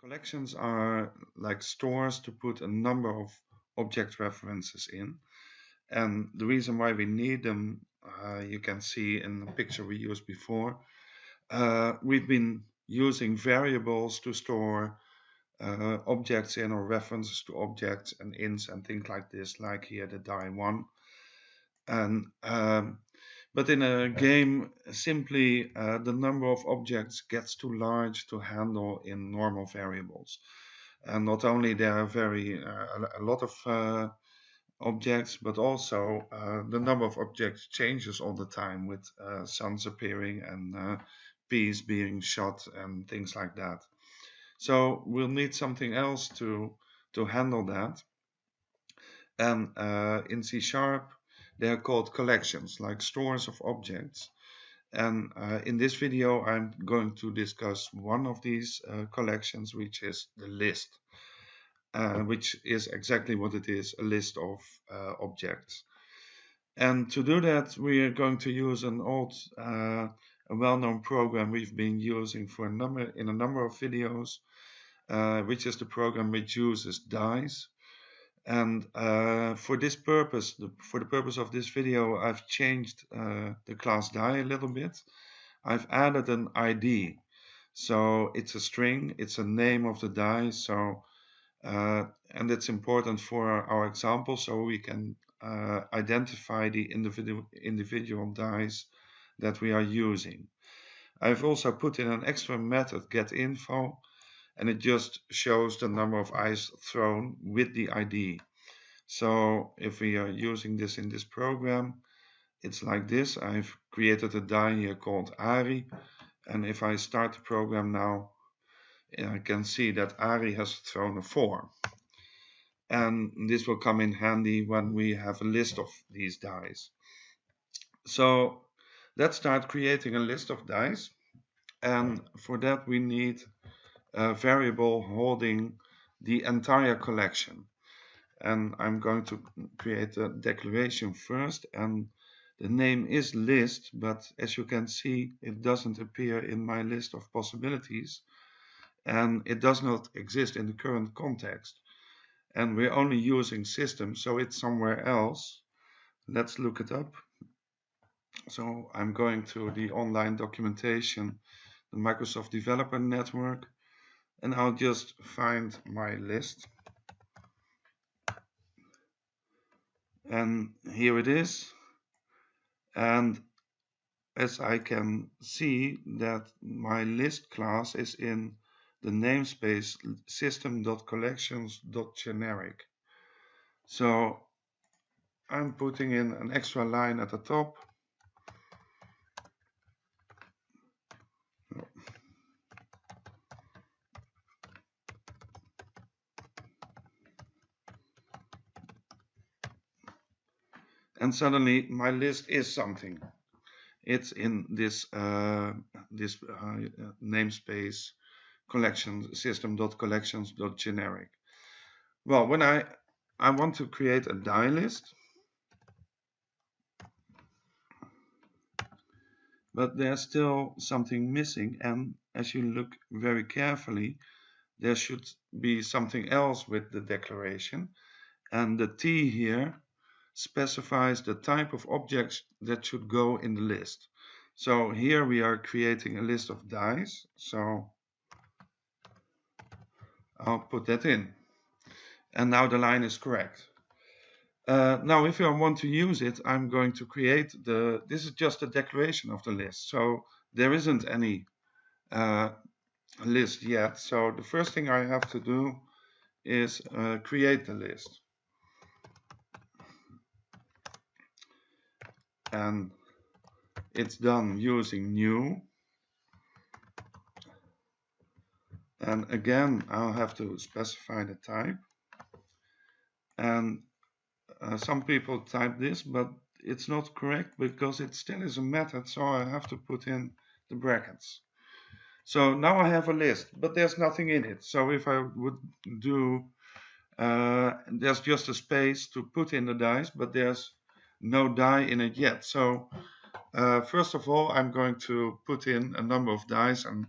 Collections are like stores to put a number of object references in. And the reason why we need them, you can see in the picture we used before. We've been using variables to store objects in or references to objects and ints and things like this, like here the die1. And but in a game, simply the number of objects gets too large to handle in normal variables. And not only there are a lot of objects, but also the number of objects changes all the time with suns appearing and peas being shot and things like that. So we'll need something else to handle that. And in C#, they are called collections, like stores of objects. And in this video, I'm going to discuss one of these collections, which is the list, which is exactly what it is, a list of objects. And to do that, we are going to use an old, a well-known program we've been using for in a number of videos, which is the program which uses dice. And for this purpose, for the purpose of this video, I've changed the class die a little bit. I've added an ID. So it's a string, it's a name of the die. So and it's important for our example, so we can identify the individual dice that we are using. I've also put in an extra method, getInfo, and it just shows the number of eyes thrown with the ID. So if we are using this in this program, it's like this. I've created a die here called Ari, and if I start the program now, I can see that Ari has thrown a 4. And this will come in handy when we have a list of these dice. So let's start creating a list of dice. And for that we need a variable holding the entire collection. And I'm going to create a declaration first, and the name is list, but as you can see, it doesn't appear in my list of possibilities, and it does not exist in the current context. And we're only using system, so it's somewhere else. Let's look it up. So I'm going to the online documentation, the Microsoft Developer Network, and I'll just find my list. And here it is. And as I can see that my list class is in the namespace system.collections.generic. So I'm putting in an extra line at the top. And suddenly my list is something. It's in this namespace system.collections.generic. Well, when I want to create a die list, but there's still something missing, and as you look very carefully, there should be something else with the declaration, and the T here specifies the type of objects that should go in the list. So here we are creating a list of dice, so I'll put that in. And now the line is correct. Now if I want to use it, I'm going to create this is just a declaration of the list. So there isn't any list yet. So the first thing I have to do is create the list. And it's done using new. And again, I'll have to specify the type. And some people type this, but it's not correct because it still is a method, so I have to put in the brackets. So now I have a list, but there's nothing in it. So if I would do, there's just a space to put in the dice, but there's no die in it yet. So first of all, I'm going to put in a number of dice and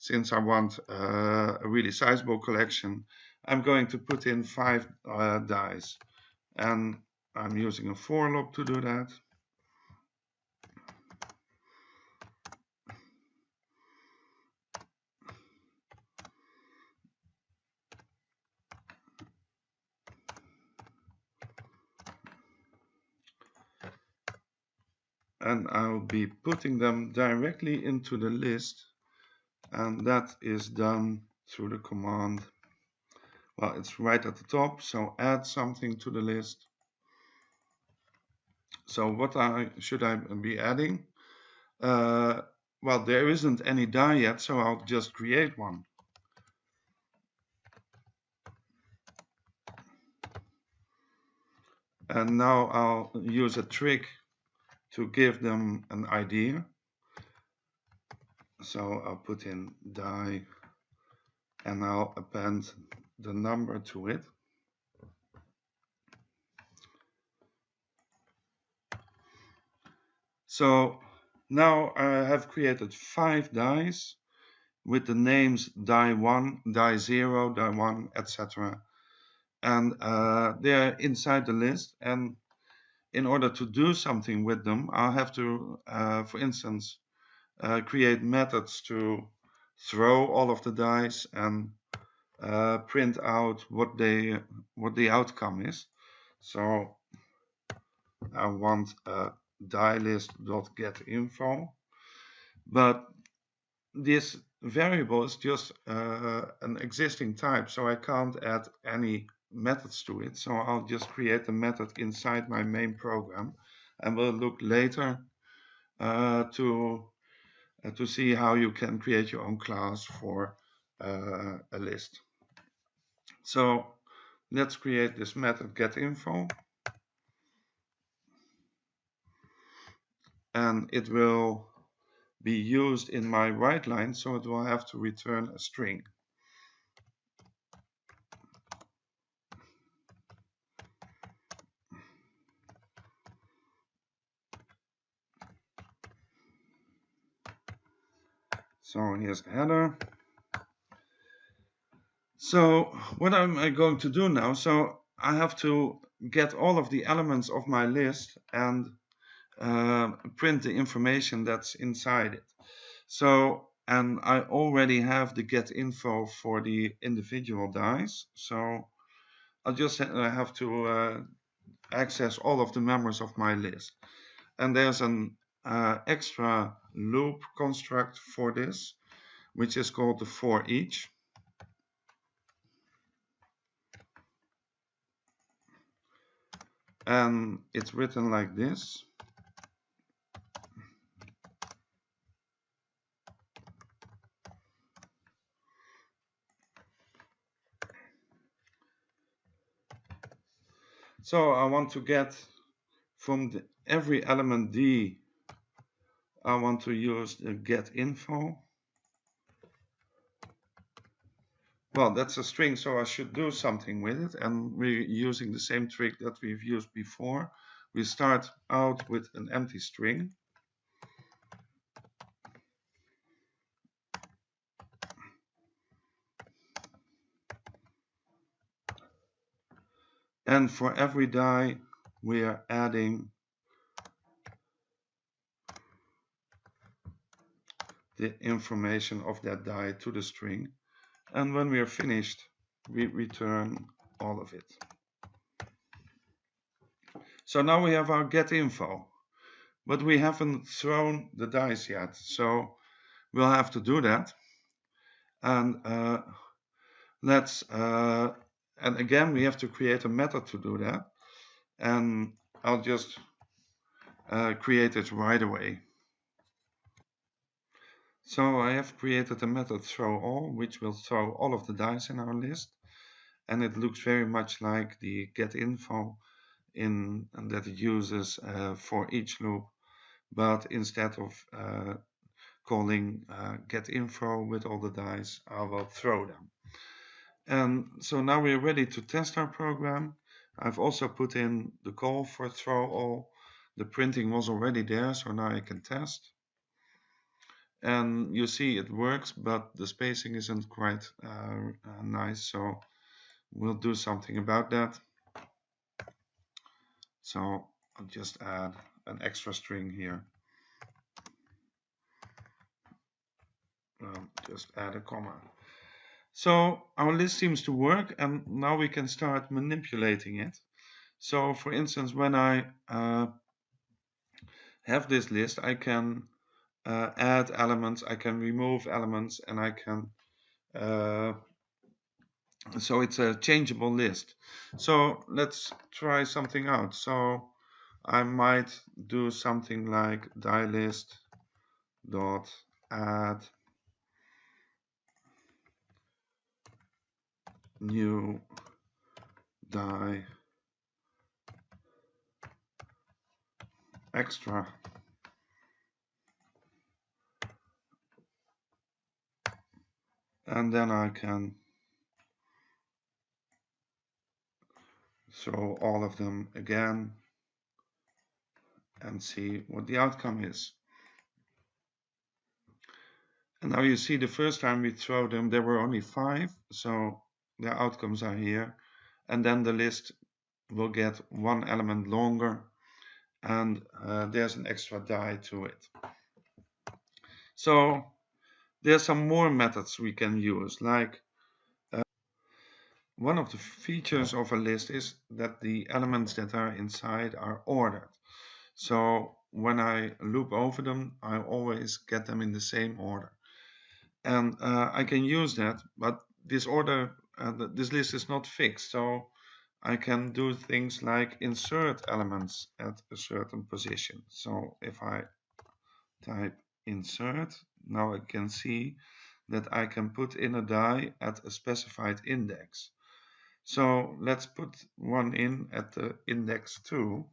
since I want a really sizable collection, I'm going to put in 5 dies, and I'm using a for loop to do that. And I'll be putting them directly into the list, and that is done through the command. Well, it's right at the top, so add something to the list. So what should I be adding? Well, there isn't any die yet, so I'll just create one. And now I'll use a trick to give them an idea. So I'll put in die and I'll append the number to it. So now I have created 5 dies with the names die 1, die 0, die 1, etc. And they're inside the list, and in order to do something with them, I'll have to, for instance, create methods to throw all of the dice and print out what the outcome is. So I want die list.getInfo, but this variable is just an existing type, so I can't add any methods to it. So I'll just create a method inside my main program, and we'll look later to see how you can create your own class for a list. So let's create this method getInfo, and it will be used in my write line, so it will have to return a string. So here's the header. So what am I going to do now? So I have to get all of the elements of my list and print the information that's inside it. So, and I already have the get info for the individual dice. So I'll just have to access all of the members of my list. And there's an extra loop construct for this, which is called the for each. And it's written like this. So I want to get from every element D, I want to use the get info. Well, that's a string, so I should do something with it, and we're using the same trick that we've used before. We start out with an empty string. And for every die, we are adding the information of that die to the string. And when we are finished, we return all of it. So now we have our get info, but we haven't thrown the dice yet. So we'll have to do that. And and again, we have to create a method to do that. And I'll just create it right away. So I have created a method throw_all, which will throw all of the dice in our list. And it looks very much like the getInfo that it uses for each loop. But instead of calling getInfo with all the dice, I will throw them. And so now we're ready to test our program. I've also put in the call for throw_all. The printing was already there, so now I can test. and you see it works, but the spacing isn't quite nice, so we'll do something about that. So I'll just add an extra string here. Just add a comma. So our list seems to work, and now we can start manipulating it. So for instance, when I have this list, I can add elements, I can remove elements, and I can so it's a changeable list. So let's try something out. So I might do something like die list dot add new die extra, and then I can show all of them again and see what the outcome is. And now you see the first time we throw them, there were only 5, so the outcomes are here. And then the list will get 1 element longer, and there's an extra die to it. So there's some more methods we can use, like one of the features of a list is that the elements that are inside are ordered. So when I loop over them, I always get them in the same order. And I can use that, but this order, this list is not fixed. So I can do things like insert elements at a certain position. So if I type insert, now I can see that I can put in a die at a specified index. So let's put one in at the index 2,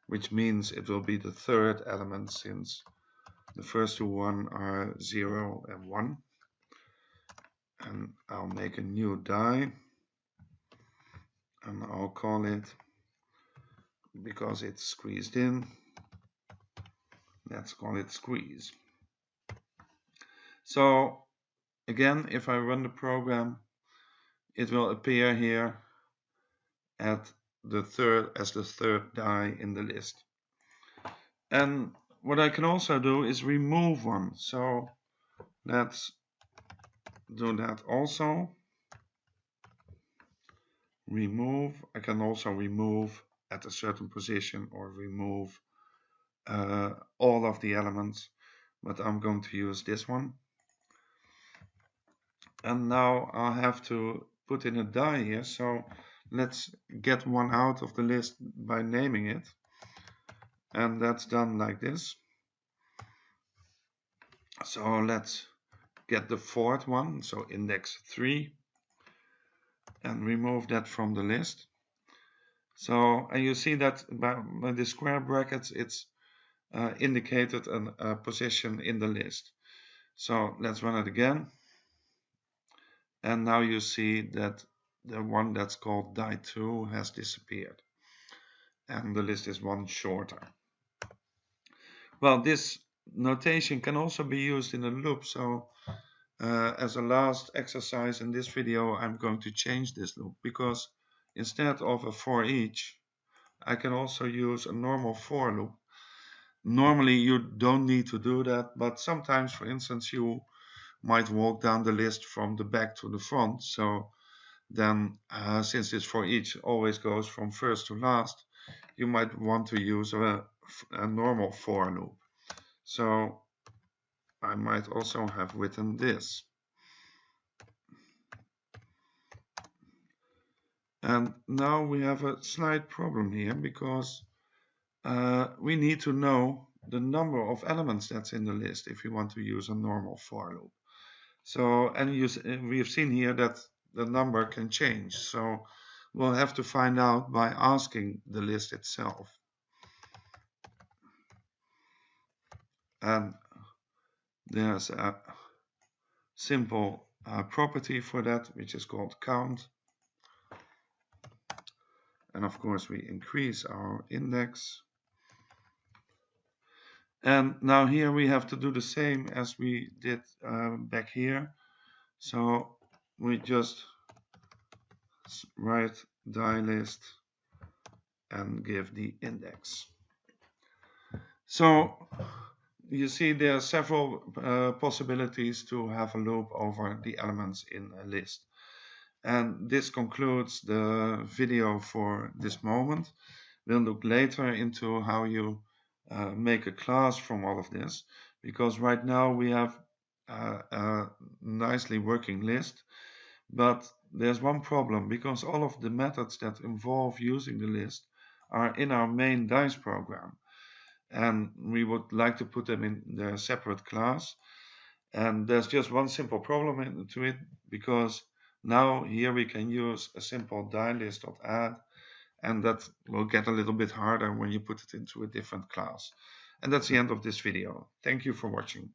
which means it will be the third element since the first 2 are 0 and 1. And I'll make a new die, and I'll call it, because it's squeezed in, let's call it squeeze. So again, if I run the program, it will appear here at the third die in the list. And what I can also do is remove one. So let's do that also. Remove. I can also remove at a certain position or remove all of the elements, but I'm going to use this one. And now I'll have to put in a die here, so let's get one out of the list by naming it, and that's done like this. So let's get the fourth one, so index 3, and remove that from the list. So, and you see that by the square brackets it's indicated a position in the list. So let's run it again, and now you see that the one that's called die 2 has disappeared, and the list is one shorter. Well, this notation can also be used in a loop, so as a last exercise in this video I'm going to change this loop, because instead of a for each I can also use a normal for loop. Normally you don't need to do that, but sometimes, for instance, you might walk down the list from the back to the front, so then since this for each always goes from first to last, you might want to use a normal for loop. So I might also have written this. And now we have a slight problem here, because we need to know the number of elements that's in the list if we want to use a normal for loop. So, and we have seen here that the number can change. So we'll have to find out by asking the list itself. And there's a simple property for that, which is called count. And of course we increase our index. And now here we have to do the same as we did back here. So we just write die list and give the index. So you see there are several possibilities to have a loop over the elements in a list. And this concludes the video for this moment. We'll look later into how you make a class from all of this, because right now we have a nicely working list, but there's one problem, because all of the methods that involve using the list are in our main DICE program, and we would like to put them in their separate class. And there's just one simple problem into it, because now here we can use a simple die-list.add, and that will get a little bit harder when you put it into a different class. And that's the end of this video. Thank you for watching.